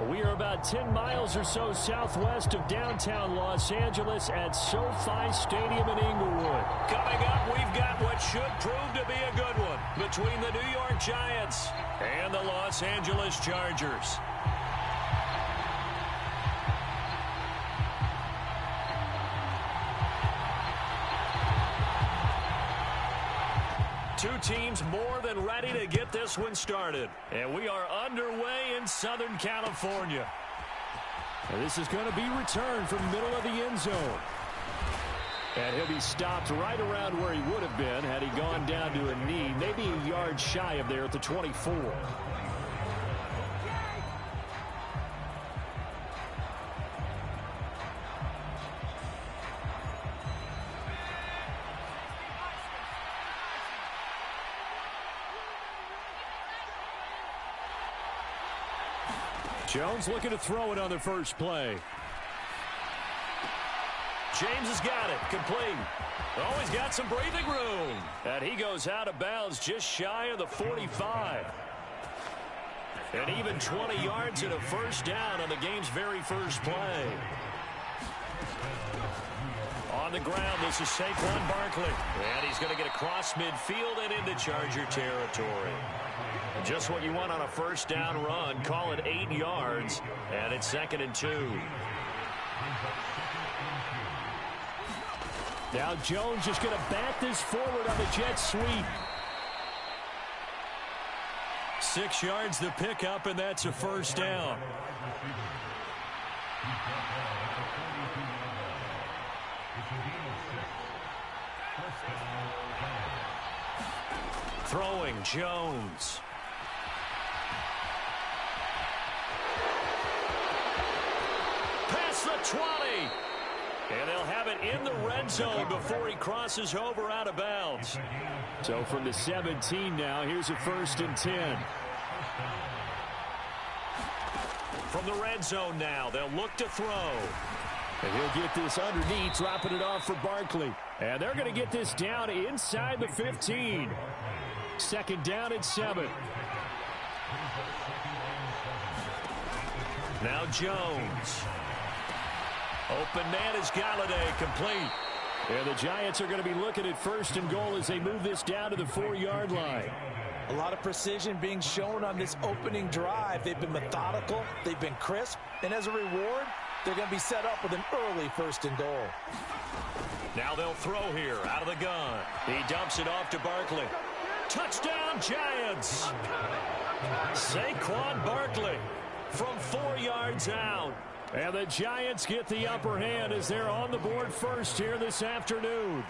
We are about 10 miles or so southwest of downtown Los Angeles at SoFi Stadium in Inglewood. Coming up, we've got what should prove to be a good one between the New York Giants and the Los Angeles Chargers. Two teams more than ready to get this one started. And we are underway in Southern California. And this is going to be returned from middle of the end zone. And he'll be stopped right around where he would have been had he gone down to a knee, maybe a yard shy of there at the 24. Jones looking to throw it on the first play. James has got it. Complete. Oh, he's got some breathing room. And he goes out of bounds just shy of the 45. And even 20 yards and a first down on the game's very first play. On the ground, this is Saquon Barkley. And he's going to get across midfield and into Charger territory. Just what you want on a first down run. Call it 8 yards, and it's 2nd and 2. Now Jones just going to bat this forward on the jet sweep. 6 yards the pickup, and that's a first down. Throwing Jones. Past the 20. And they'll have it in the red zone before he crosses over out of bounds. So from the 17 now, here's a 1st and 10. From the red zone now, they'll look to throw. And he'll get this underneath, dropping it off for Barkley. And they're going to get this down inside the 15. 2nd down and 7. Now Jones. Open man is Galladay, complete. And the Giants are going to be looking at 1st and goal as they move this down to the 4-yard line. A lot of precision being shown on this opening drive. They've been methodical, they've been crisp, and as a reward, they're going to be set up with an early 1st and goal. Now they'll throw here out of the gun. He dumps it off to Barkley. Touchdown, Giants! Saquon Barkley from 4 yards out. And the Giants get the upper hand as they're on the board first here this afternoon.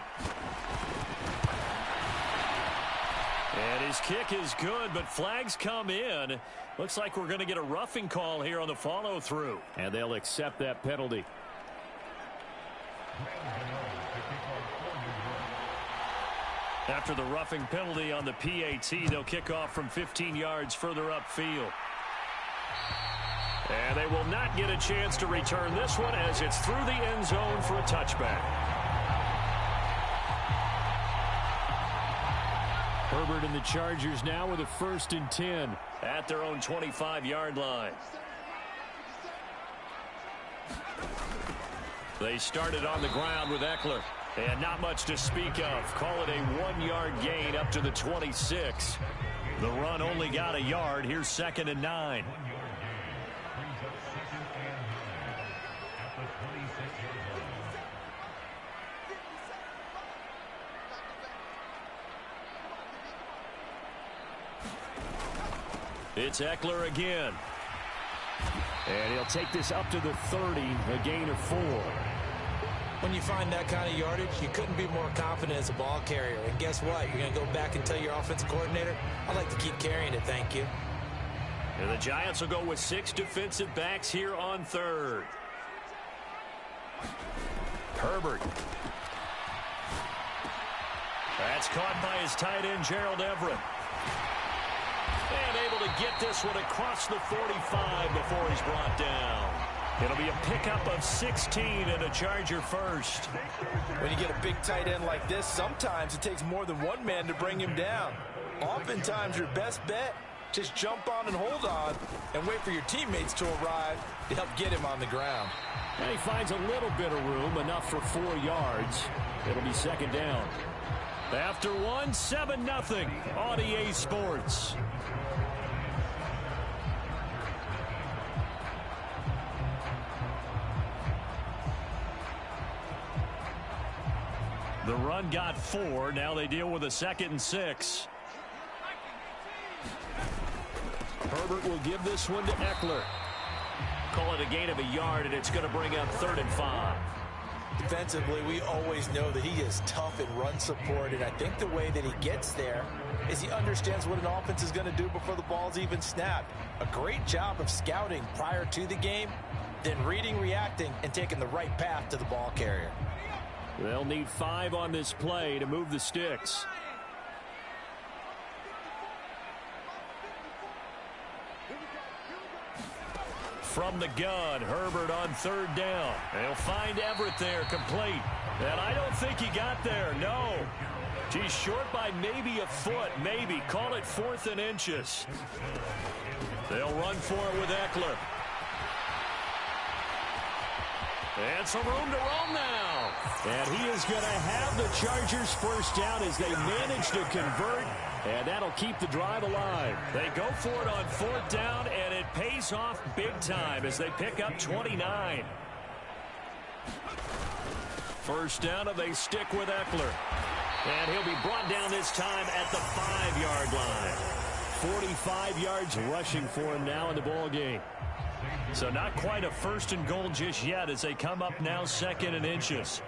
And his kick is good, but flags come in. Looks like we're going to get a roughing call here on the follow-through. And they'll accept that penalty. After the roughing penalty on the PAT, they'll kick off from 15 yards further upfield. And they will not get a chance to return this one as it's through the end zone for a touchback. Herbert and the Chargers now with a 1st and 10. At their own 25-yard line. They started on the ground with Eckler. And not much to speak of. Call it a 1-yard gain up to the 26. The run only got a yard. Here's 2nd and 9. It's Eckler again. And he'll take this up to the 30, a gain of 4. When you find that kind of yardage, you couldn't be more confident as a ball carrier. And guess what? You're going to go back and tell your offensive coordinator, I'd like to keep carrying it, thank you. And the Giants will go with 6 defensive backs here on 3rd. Herbert. That's caught by his tight end, Gerald Everett. And able to get this one across the 45 before he's brought down. It'll be a pickup of 16 and a Charger first. When you get a big tight end like this, sometimes it takes more than one man to bring him down. Oftentimes, your best bet Just jump on and hold on and wait for your teammates to arrive to help get him on the ground. And he finds a little bit of room, enough for 4 yards. It'll be second down. After one, 7-0 on EA Sports. The run got 4. Now they deal with a 2nd and 6. Herbert will give this one to Eckler. Call it a gain of a yard, and it's going to bring up 3rd and 5. Defensively, we always know that he is tough in run support, and I think the way that he gets there is he understands what an offense is going to do before the ball's even snapped. A great job of scouting prior to the game, then reading, reacting, and taking the right path to the ball carrier. They'll need 5 on this play to move the sticks. From the gun, Herbert on 3rd down. They'll find Everett there, complete. And I don't think he got there, no. He's short by maybe a foot, maybe. Call it 4th and inches. They'll run for it with Eckler. And some room to roam now. And he is going to have the Chargers first down as they manage to convert. And that'll keep the drive alive. They go for it on 4th down, and it pays off big time as they pick up 29. First down, and they stick with Eckler. And he'll be brought down this time at the 5-yard line. 45 yards rushing for him now in the ball game. So not quite a 1st and goal just yet as they come up now 2nd and inches.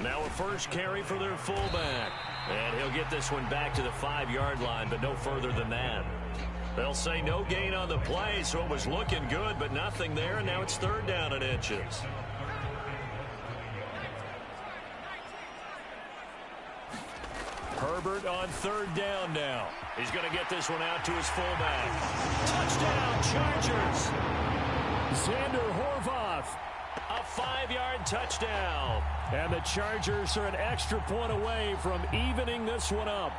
Now a first carry for their fullback. And he'll get this one back to the 5-yard line, but no further than that. They'll say no gain on the play, so it was looking good, but nothing there, and now it's 3rd down and inches. Herbert on 3rd down now. He's going to get this one out to his fullback. Touchdown, Chargers! Xander Horvath. A 5-yard touchdown. And the Chargers are an extra point away from evening this one up.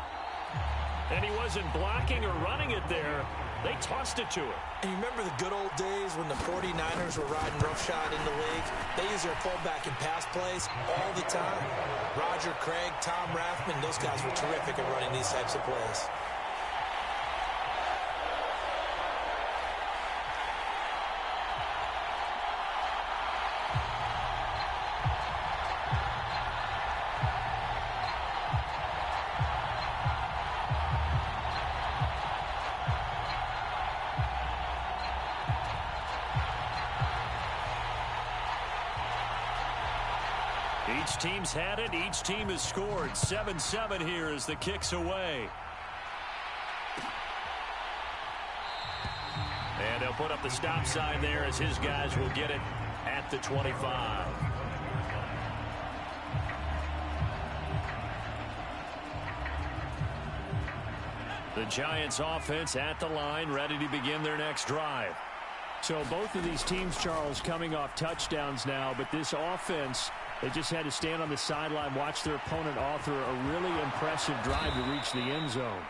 And he wasn't blocking or running it there. They tossed it to him. And you remember the good old days when the 49ers were riding roughshod in the league? They used their fullback in pass plays all the time. Roger Craig, Tom Rathman, those guys were terrific at running these types of plays. Each team's had it. Each team has scored. 7-7 here as the kick's away. And they'll put up the stop sign there as his guys will get it at the 25. The Giants offense at the line, ready to begin their next drive. So both of these teams, Charles, coming off touchdowns now, but this offense, they just had to stand on the sideline, watch their opponent author a really impressive drive to reach the end zone.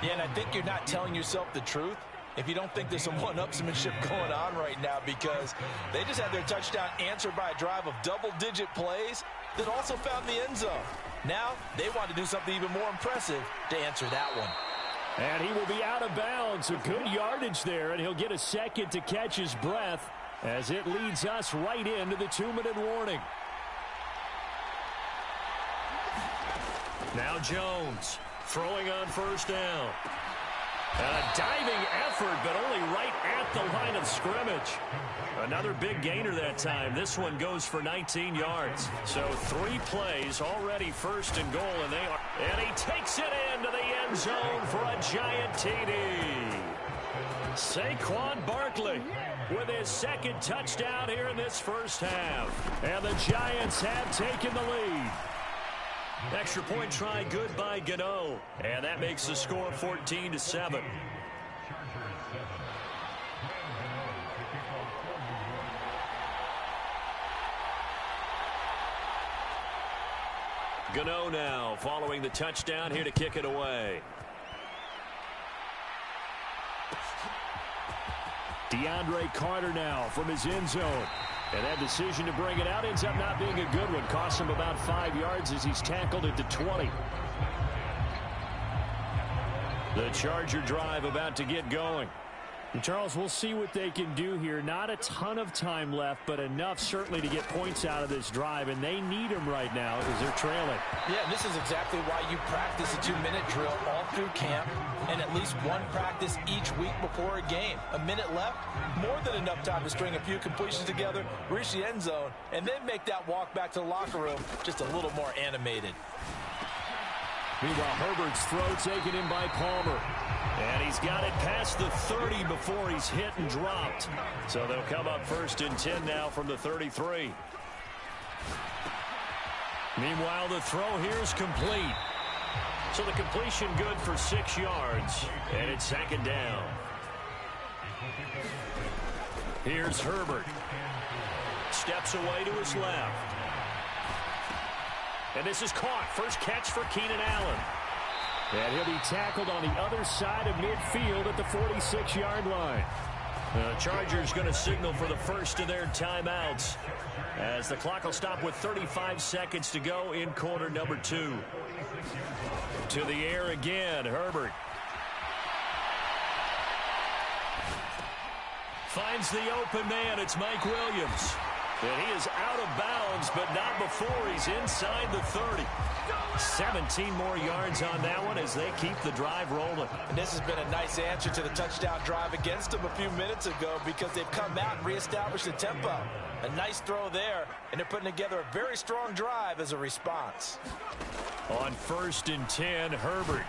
Yeah, and I think you're not telling yourself the truth if you don't think there's some one-upsmanship going on right now, because they just had their touchdown answered by a drive of double-digit plays that also found the end zone. Now they want to do something even more impressive to answer that one. And he will be out of bounds. A good yardage there, and he'll get a second to catch his breath as it leads us right into the 2-minute warning. Now Jones throwing on first down. And a diving effort, but only right at the line of scrimmage. Another big gainer that time. This one goes for 19 yards. So 3 plays already first and goal, and they are. And he takes it into the end zone for a giant TD. Saquon Barkley with his second touchdown here in this first half. And the Giants have taken the lead. Extra point try good by Gano. And that makes the score 14-7. Gano now following the touchdown here to kick it away. DeAndre Carter now from his end zone. And that decision to bring it out ends up not being a good one. Costs him about 5 yards as he's tackled at the 20. The Charger drive about to get going. And Charles, we'll see what they can do here. Not a ton of time left, but enough certainly to get points out of this drive. And they need them right now as they're trailing. Yeah, this is exactly why you practice a 2-minute drill all through camp and at least one practice each week before a game. A minute left, more than enough time to string a few completions together, reach the end zone, and then make that walk back to the locker room just a little more animated. Meanwhile, Herbert's throw taken in by Palmer. And he's got it past the 30 before he's hit and dropped. So they'll come up 1st and 10 now from the 33. Meanwhile, the throw here is complete. So the completion good for 6 yards. And it's 2nd down. Here's Herbert. Steps away to his left. And this is caught. First catch for Keenan Allen. And he'll be tackled on the other side of midfield at the 46-yard line. The Chargers going to signal for the first of their timeouts as the clock will stop with 35 seconds to go in quarter number 2. To the air again, Herbert. Finds the open man. It's Mike Williams. And he is out of bounds, but not before he's inside the 30. 17 more yards on that one as they keep the drive rolling. And this has been a nice answer to the touchdown drive against them a few minutes ago because they've come out and reestablished the tempo. A nice throw there, and they're putting together a very strong drive as a response. On 1st and 10, Herbert.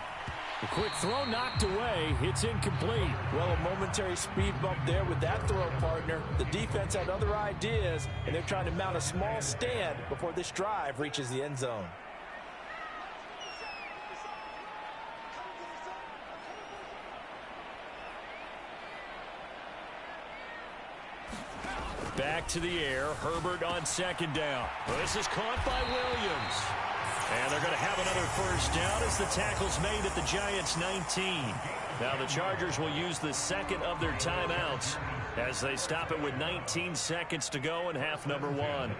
A quick throw knocked away. It's incomplete. Well, a momentary speed bump there with that throw, partner. The defense had other ideas, and they're trying to mount a small stand before this drive reaches the end zone. Back to the air. Herbert on 2nd down. Well, this is caught by Williams. And they're going to have another first down as the tackle's made at the Giants' 19. Now the Chargers will use the second of their timeouts as they stop it with 19 seconds to go in half number 1.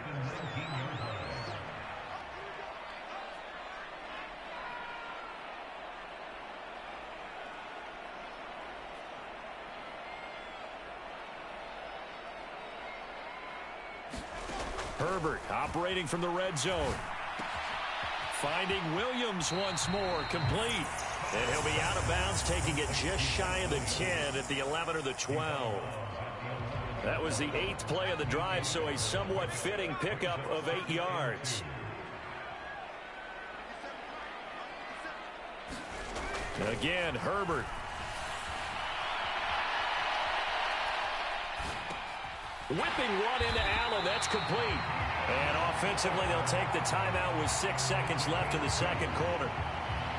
Herbert operating from the red zone. Finding Williams once more, complete. And he'll be out of bounds, taking it just shy of the 10 at the 11 or the 12. That was the 8th play of the drive, so a somewhat fitting pickup of 8 yards. Again, Herbert. Whipping one into Allen. That's complete. And offensively, they'll take the timeout with 6 seconds left in the second quarter.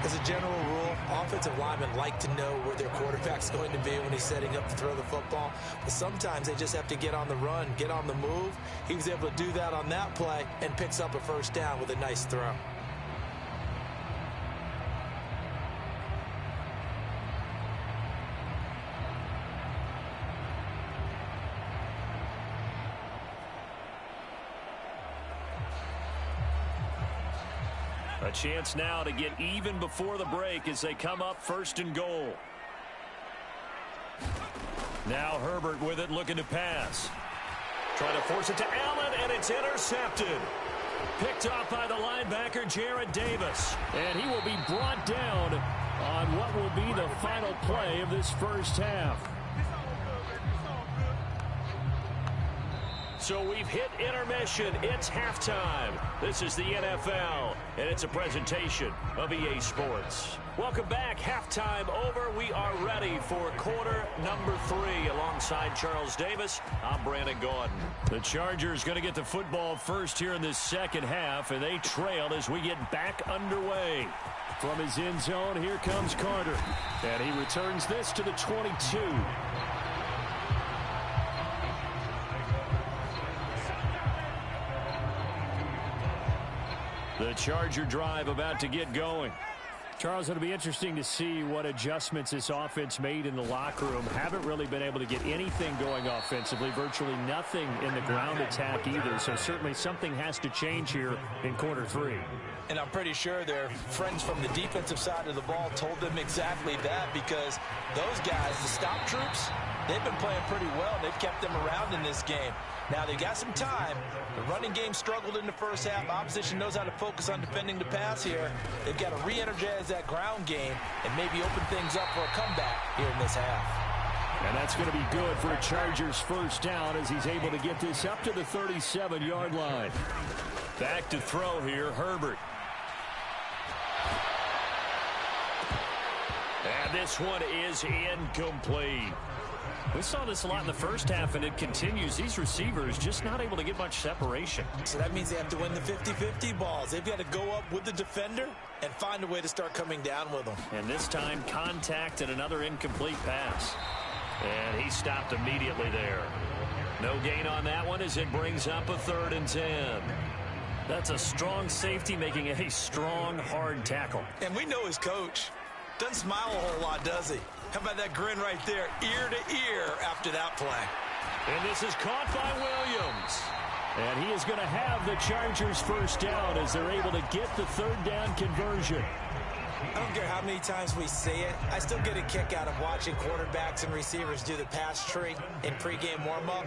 As a general rule, offensive linemen like to know where their quarterback's going to be when he's setting up to throw the football. But sometimes they just have to get on the run, get on the move. He was able to do that on that play and picks up a first down with a nice throw. A chance now to get even before the break as they come up 1st and goal. Now Herbert with it, looking to pass. Trying to force it to Allen, and it's intercepted. Picked off by the linebacker, Jared Davis. And he will be brought down on what will be the final play of this first half. So we've hit intermission. It's halftime. This is the NFL, and it's a presentation of EA Sports. Welcome back. Halftime over. We are ready for quarter number 3. Alongside Charles Davis, I'm Brandon Gordon. The Chargers going to get the football first here in this second half, and they trail as we get back underway. From his end zone, here comes Carter. And he returns this to the 22. The Charger drive about to get going. Charles, it'll be interesting to see what adjustments this offense made in the locker room. Haven't really been able to get anything going offensively, virtually nothing in the ground attack either. So certainly something has to change here in quarter 3. And I'm pretty sure their friends from the defensive side of the ball told them exactly that, because those guys, the stop troops, they've been playing pretty well. They've kept them around in this game. Now, they got some time. The running game struggled in the first half. Opposition knows how to focus on defending the pass here. They've got to re-energize that ground game and maybe open things up for a comeback here in this half. And that's going to be good for a Chargers first down as he's able to get this up to the 37-yard line. Back to throw here, Herbert. And this one is incomplete. We saw this a lot in the first half, and it continues. These receivers just not able to get much separation. So that means they have to win the 50-50 balls. They've got to go up with the defender and find a way to start coming down with them. And this time, contact and another incomplete pass. And he stopped immediately there. No gain on that one as it brings up a 3rd and 10. That's a strong safety making a strong, hard tackle. And we know his coach. Doesn't smile a whole lot, does he? How about that grin right there, ear to ear after that play? And this is caught by Williams. And he is going to have the Chargers first down as they're able to get the 3rd down conversion. I don't care how many times we say it. I still get a kick out of watching quarterbacks and receivers do the pass tree in pregame warm-up.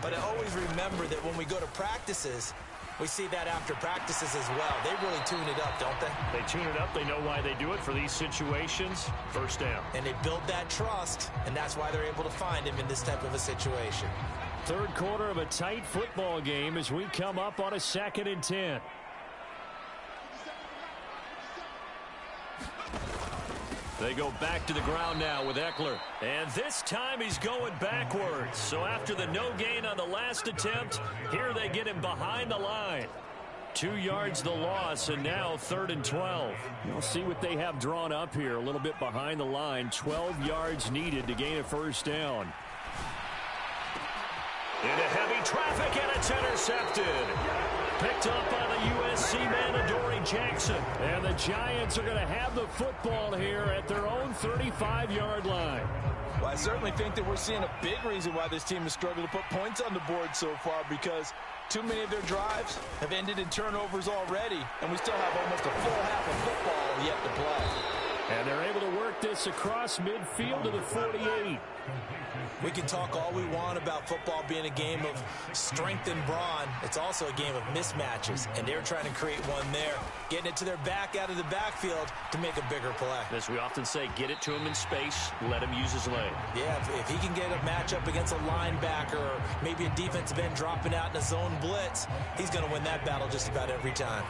But I always remember that when we go to practices, we see that after practices as well. They really tune it up, don't they? They tune it up. They know why they do it for these situations. First down. And they build that trust, and that's why they're able to find him in this type of a situation. 3rd quarter of a tight football game as we come up on a 2nd and 10. They go back to the ground now with Eckler. And this time he's going backwards. So after the no gain on the last attempt, here they get him behind the line. 2 yards the loss, and now 3rd and 12. We'll see what they have drawn up here. A little bit behind the line. 12 yards needed to gain a first down. Into heavy traffic, and it's intercepted. Picked up by the USC man, Adoree Jackson. And the Giants are going to have the football here at their own 35-yard line. Well, I certainly think that we're seeing a big reason why this team has struggled to put points on the board so far, because too many of their drives have ended in turnovers already, and we still have almost a full half of football yet to play. And they're able to work this across midfield to the 48. We can talk all we want about football being a game of strength and brawn. It's also a game of mismatches, and they're trying to create one there, getting it to their back out of the backfield to make a bigger play. As we often say, get it to him in space, let him use his leg. Yeah, if he can get a matchup against a linebacker or maybe a defensive end dropping out in a zone blitz, he's going to win that battle just about every time.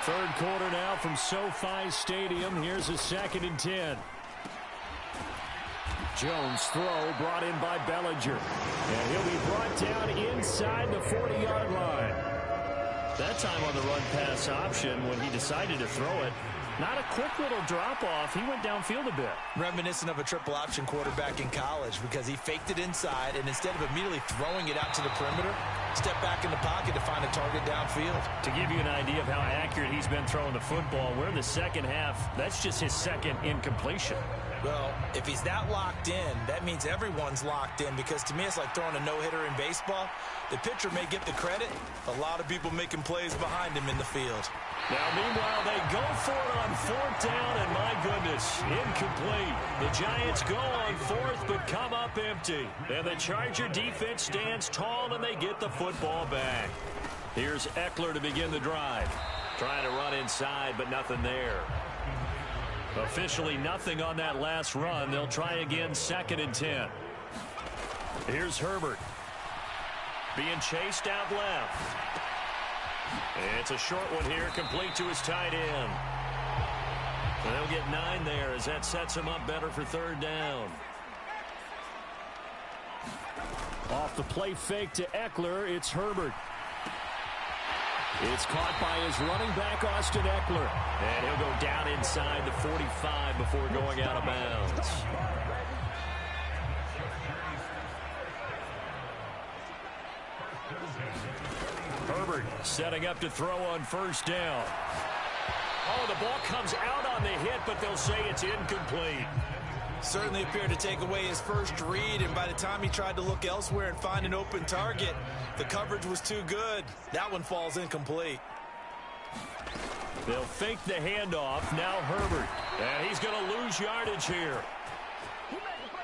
3rd quarter now from SoFi Stadium. Here's a 2nd and 10. Jones throw brought in by Bellinger. And he'll be brought down inside the 40-yard line. That time on the run-pass option when he decided to throw it. Not a quick little drop-off. He went downfield a bit. Reminiscent of a triple option quarterback in college, because he faked it inside, and instead of immediately throwing it out to the perimeter, step back in the pocket to find a target downfield. To give you an idea of how accurate he's been throwing the football, we're in the second half. That's just his 2nd incompletion. Well, if he's that locked in, that means everyone's locked in, because to me it's like throwing a no-hitter in baseball. The pitcher may get the credit, a lot of people making plays behind him in the field. Now, meanwhile, they go for it on 4th down, and my goodness, incomplete. The Giants go on 4th, but come up empty. And the Charger defense stands tall, and they get the football back. Here's Eckler to begin the drive. Trying to run inside, but nothing there. Officially nothing on that last run. They'll try again 2nd and 10. Here's Herbert. Being chased out left. It's a short one here, complete to his tight end. And they'll get 9 there as that sets him up better for 3rd down. Off the play fake to Eckler, it's Herbert. It's caught by his running back, Austin Eckler. And he'll go down inside the 45 before going out of bounds. Herbert setting up to throw on 1st down. Oh, the ball comes out on the hit, but they'll say it's incomplete. Certainly appeared to take away his first read, and by the time he tried to look elsewhere and find an open target, the coverage was too good. That one falls incomplete. They'll fake the handoff. Now Herbert. And he's going to lose yardage here,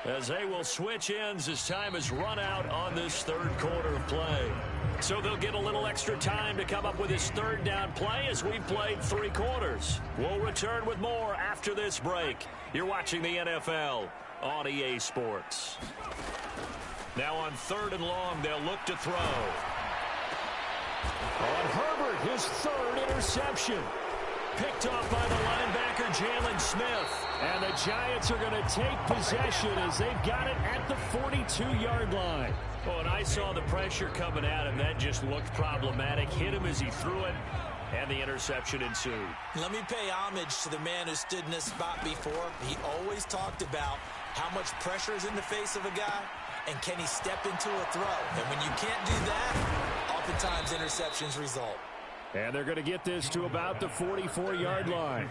as they will switch ends as time has run out on this third quarter of play. So they'll get a little extra time to come up with his third down play as we've played 3 quarters. We'll return with more after this break. You're watching the NFL on EA Sports. Now on 3rd and long, they'll look to throw. On Herbert, his 3rd interception. Picked off by the linebacker, Jalen Smith. And the Giants are going to take possession as they've got it at the 42-yard line. Oh, and I saw the pressure coming at him. That just looked problematic. Hit him as he threw it, and the interception ensued. Let me pay homage to the man who stood in this spot before. He always talked about how much pressure is in the face of a guy, and can he step into a throw. And when you can't do that, oftentimes interceptions result. And they're going to get this to about the 44-yard line.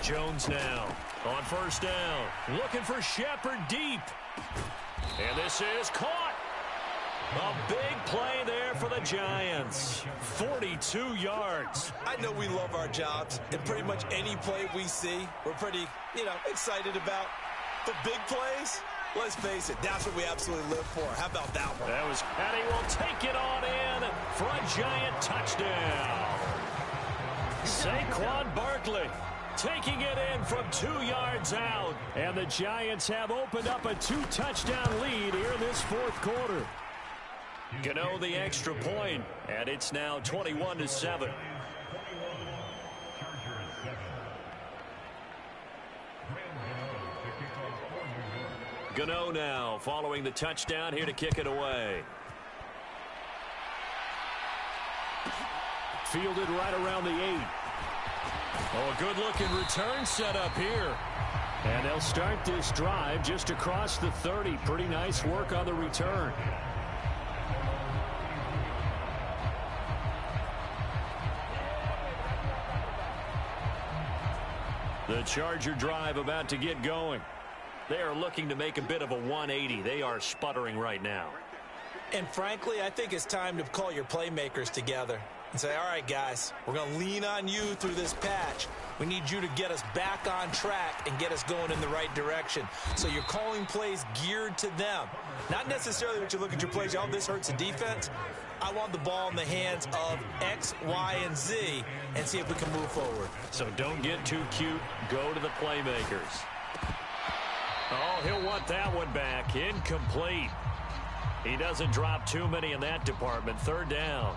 Jones now on 1st down, looking for Shepard deep. And this is caught. A big play there for the Giants. 42 yards. I know we love our jobs, and pretty much any play we see, we're pretty, excited about. But big plays, let's face it, that's what we absolutely live for. How about that one? And he will take it on in for a Giant touchdown. Saquon Barkley taking it in from 2 yards out. And the Giants have opened up a 2-touchdown lead here in this 4th quarter. Gano the extra point, and it's now 21-7. Gano now following the touchdown here to kick it away. Fielded right around the 8. Oh, a good-looking return set up here. And they'll start this drive just across the 30. Pretty nice work on the return. The Charger drive about to get going. They are looking to make a bit of a 180. They are sputtering right now. And frankly, I think it's time to call your playmakers together and say, all right, guys, we're going to lean on you through this patch. We need you to get us back on track and get us going in the right direction. So you're calling plays geared to them. Not necessarily that you look at your plays, oh, this hurts the defense. I want the ball in the hands of X, Y, and Z and see if we can move forward. So don't get too cute. Go to the playmakers. Oh, he'll want that one back. Incomplete. He doesn't drop too many in that department. 3rd down.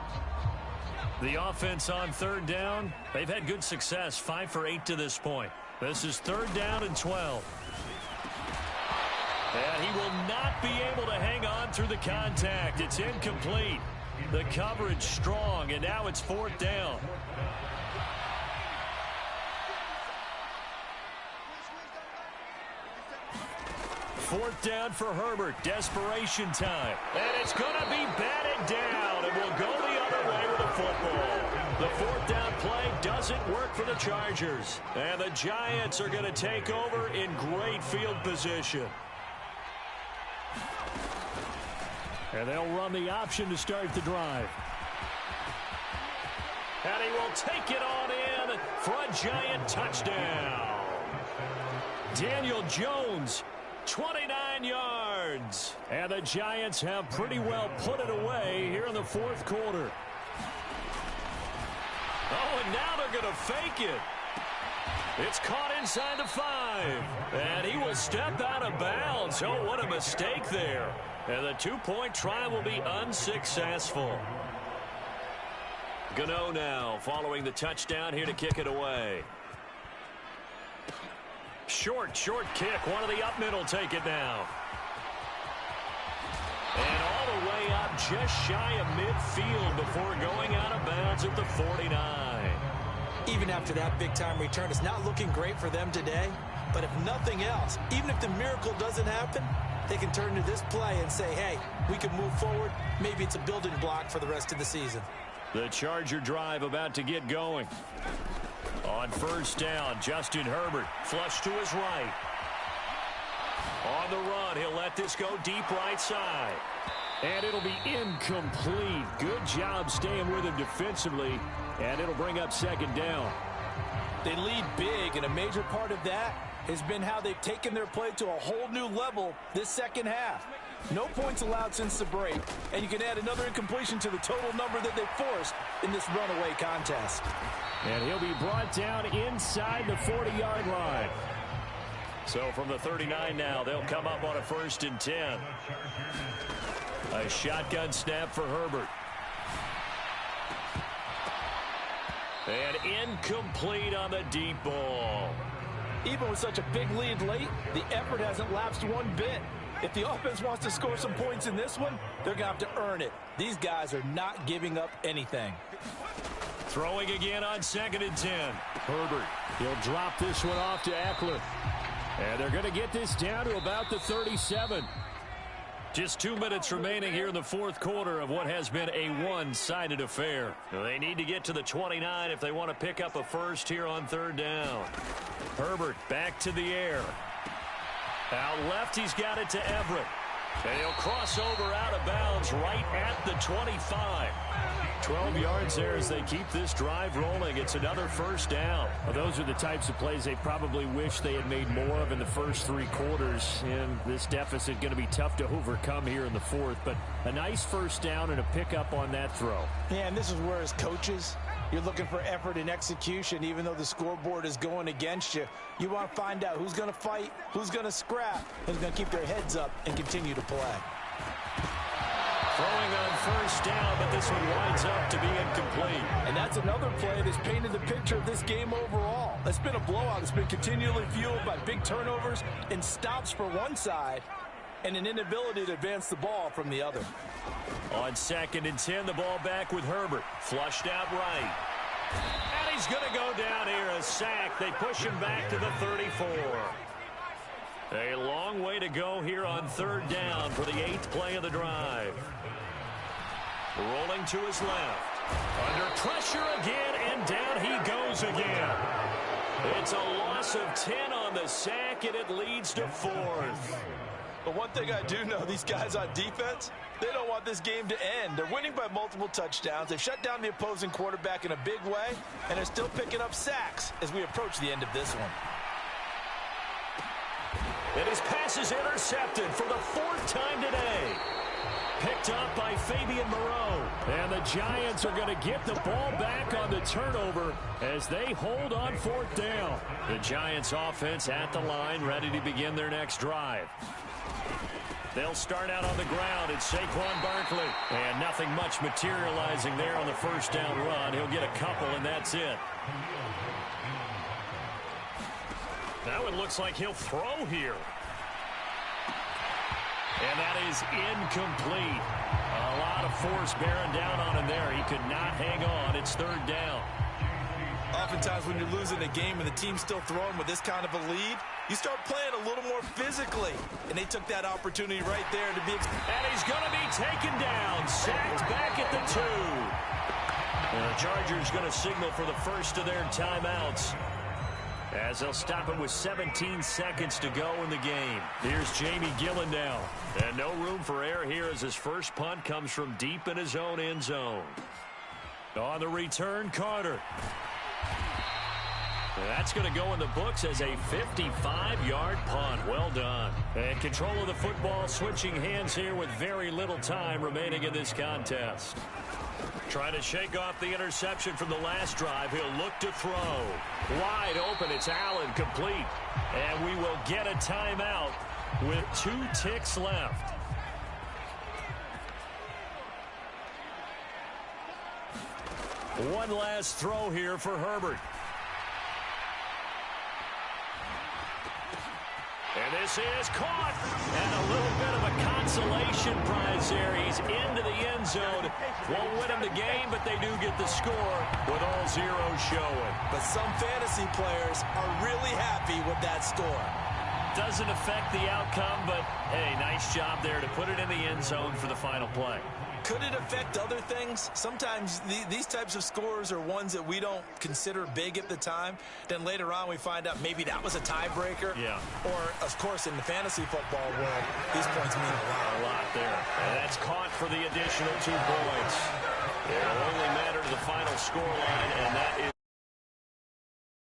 The offense on 3rd down, they've had good success. 5 for 8 to this point. This is 3rd down and 12. And he will not be able to hang on through the contact. It's incomplete. The coverage strong, and now it's 4th down. Fourth down for Herbert. Desperation time. And it's going to be batted down, and we'll go the other way with the football. The 4th down play doesn't work for the Chargers. And the Giants are going to take over in great field position. And they'll run the option to start the drive. And he will take it on in for a Giant touchdown. Daniel Jones, 29 yards. And the Giants have pretty well put it away here in the 4th quarter. Oh, and now they're going to fake it. It's caught inside the 5. And he will step out of bounds. Oh, what a mistake there. And the 2-point try will be unsuccessful. Gano now following the touchdown here to kick it away. Short kick. One of the up middle take it now. And all the way up just shy of midfield before going out of bounds at the 49. Even after that big-time return, it's not looking great for them today. But if nothing else, even if the miracle doesn't happen, they can turn to this play and say, hey, we can move forward. Maybe it's a building block for the rest of the season. The Charger drive about to get going. On first down, Justin Herbert flush to his right. On the run, he'll let this go deep right side. And it'll be incomplete. Good job staying with him defensively, and it'll bring up second down. They lead big, and a major part of that has been how they've taken their play to a whole new level this second half. No points allowed since the break, and you can add another incompletion to the total number that they forced in this runaway contest. And he'll be brought down inside the 40-yard line. So from the 39 now, they'll come up on a 1st and 10. A shotgun snap for Herbert. And incomplete on the deep ball. Even with such a big lead late, the effort hasn't lapsed one bit. If the offense wants to score some points in this one, they're going to have to earn it. These guys are not giving up anything. Throwing again on 2nd and 10. Herbert, he'll drop this one off to Eckler. And they're going to get this down to about the 37. Just 2 minutes remaining here in the 4th quarter of what has been a one-sided affair. They need to get to the 29 if they want to pick up a first here on 3rd down. Herbert back to the air. Out left, he's got it to Everett. And he'll cross over out of bounds right at the 25. 12 yards there as they keep this drive rolling. It's another 1st down. Well, those are the types of plays they probably wish they had made more of in the first 3 quarters. And this deficit going to be tough to overcome here in the 4th. But a nice 1st down and a pickup on that throw. Yeah, and this is where as coaches, you're looking for effort and execution. Even though the scoreboard is going against you, you want to find out who's going to fight, who's going to scrap, and who's going to keep their heads up and continue to play. Throwing on 1st down, but this one winds up to be incomplete. And that's another play that's painted the picture of this game overall. It's been a blowout. It's been continually fueled by big turnovers and stops for one side and an inability to advance the ball from the other. On 2nd and 10, the ball back with Herbert. Flushed out right. And he's going to go down here, a sack. They push him back to the 34. A long way to go here on 3rd down for the 8th play of the drive. Rolling to his left. Under pressure again, and down he goes again. It's a loss of 10 on the sack, and it leads to 4th. But one thing I do know, these guys on defense, they don't want this game to end. They're winning by multiple touchdowns. They've shut down the opposing quarterback in a big way, and they're still picking up sacks as we approach the end of this one. And his pass is intercepted for the 4th time today. Picked up by Fabian Moreau. And the Giants are going to get the ball back on the turnover as they hold on 4th down. The Giants offense at the line, ready to begin their next drive. They'll start out on the ground. It's Saquon Barkley. And nothing much materializing there on the 1st down run. He'll get a couple, and that's it. Now it looks like he'll throw here. And that is incomplete. A lot of force bearing down on him there. He could not hang on. It's 3rd down. Oftentimes when you're losing a game and the team's still throwing with this kind of a lead, you start playing a little more physically. And they took that opportunity right there to be... And he's going to be taken down. Sacked back at the 2. And the Chargers going to signal for the first of their timeouts, as they'll stop it with 17 seconds to go in the game. Here's Jamie Gillen now. And no room for error here as his first punt comes from deep in his own end zone. On the return, Carter. That's going to go in the books as a 55-yard punt. Well done. And control of the football switching hands here with very little time remaining in this contest. Trying to shake off the interception from the last drive. He'll look to throw. Wide open. It's Allen, complete. And we will get a timeout with 2 ticks left. One last throw here for Herbert. And this is caught. And a little bit of a consolation prize there. He's into the end zone. Won't win him the game, but they do get the score with all zeros showing. But some fantasy players are really happy with that score. Doesn't affect the outcome, but, hey, nice job there to put it in the end zone for the final play. Could it affect other things? Sometimes these types of scores are ones that we don't consider big at the time. Then later on we find out maybe that was a tiebreaker. Yeah. Or, of course, in the fantasy football world, these points mean a lot. A lot there. And that's caught for the additional 2 points. It'll only matter to the final scoreline, and that is